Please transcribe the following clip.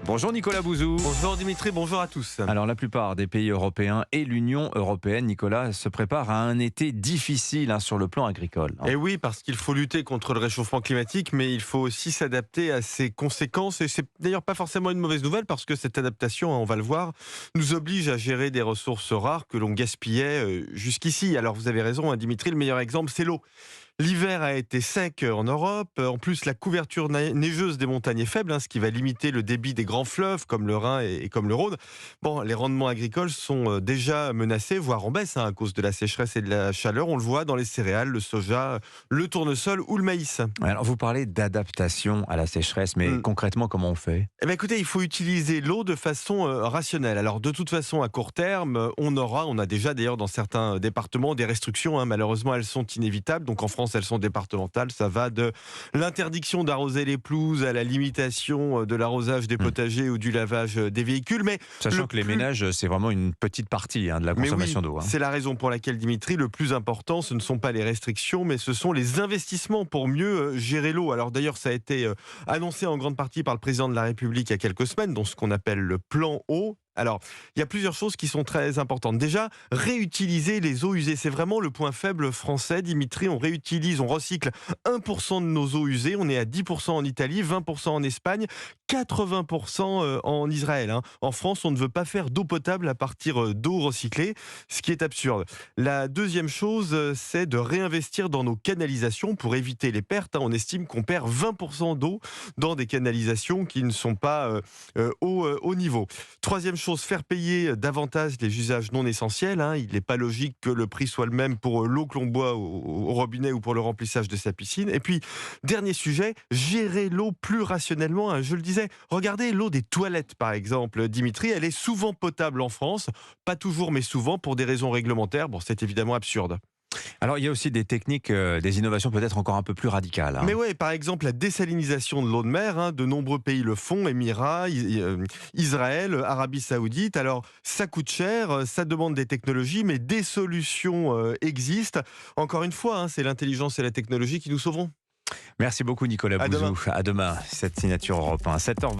Bonjour Nicolas Bouzou. Bonjour Dimitri, bonjour à tous. Alors la plupart des pays européens et l'Union européenne, Nicolas, se préparent à un été difficile sur le plan agricole. Et oui, parce qu'il faut lutter contre le réchauffement climatique, mais il faut aussi s'adapter à ses conséquences. Et c'est d'ailleurs pas forcément une mauvaise nouvelle, parce que cette adaptation, on va le voir, nous oblige à gérer des ressources rares que l'on gaspillait jusqu'ici. Alors vous avez raison, Dimitri, le meilleur exemple, c'est l'eau. L'hiver a été sec en Europe. En plus, la couverture neigeuse des montagnes est faible, ce qui va limiter le débit des grands fleuves comme le Rhin et comme le Rhône. Bon, les rendements agricoles sont déjà menacés, voire en baisse, à cause de la sécheresse et de la chaleur. On le voit dans les céréales, le soja, le tournesol ou le maïs. Alors vous parlez d'adaptation à la sécheresse, mais concrètement, comment on fait ? Eh bien, écoutez, il faut utiliser l'eau de façon rationnelle. Alors, de toute façon, à court terme, on a déjà d'ailleurs dans certains départements des restrictions. Malheureusement, elles sont inévitables. Donc, en France, elles sont départementales. Ça va de l'interdiction d'arroser les pelouses à la limitation de l'arrosage des potagers ou du lavage des véhicules. Mais sachant que les ménages, c'est vraiment une petite partie de la consommation d'eau. C'est la raison pour laquelle, Dimitri, le plus important, ce ne sont pas les restrictions, mais ce sont les investissements pour mieux gérer l'eau. Alors, d'ailleurs, ça a été annoncé en grande partie par le président de la République il y a quelques semaines, dans ce qu'on appelle le plan eau. Alors, il y a plusieurs choses qui sont très importantes. Déjà, réutiliser les eaux usées. C'est vraiment le point faible français, Dimitri. On recycle 1% de nos eaux usées. On est à 10% en Italie, 20% en Espagne, 80% en Israël. En France, on ne veut pas faire d'eau potable à partir d'eau recyclée, ce qui est absurde. La deuxième chose, c'est de réinvestir dans nos canalisations pour éviter les pertes. On estime qu'on perd 20% d'eau dans des canalisations qui ne sont pas au niveau. Troisième chose, faire payer davantage les usages non essentiels. Il n'est pas logique que le prix soit le même pour l'eau que l'on boit au robinet ou pour le remplissage de sa piscine. Et puis, dernier sujet, gérer l'eau plus rationnellement. Je le disais, regardez l'eau des toilettes, par exemple, Dimitri, elle est souvent potable en France. Pas toujours, mais souvent, pour des raisons réglementaires. Bon, c'est évidemment absurde. Alors il y a aussi des techniques, des innovations peut-être encore un peu plus radicales. Mais ouais, par exemple la désalinisation de l'eau de mer, de nombreux pays le font, Émirats, Israël, Arabie Saoudite. Alors ça coûte cher, ça demande des technologies, mais des solutions existent. Encore une fois, c'est l'intelligence et la technologie qui nous sauveront. Merci beaucoup Nicolas Bouzou. À demain, cette signature Europe 1, 7h20.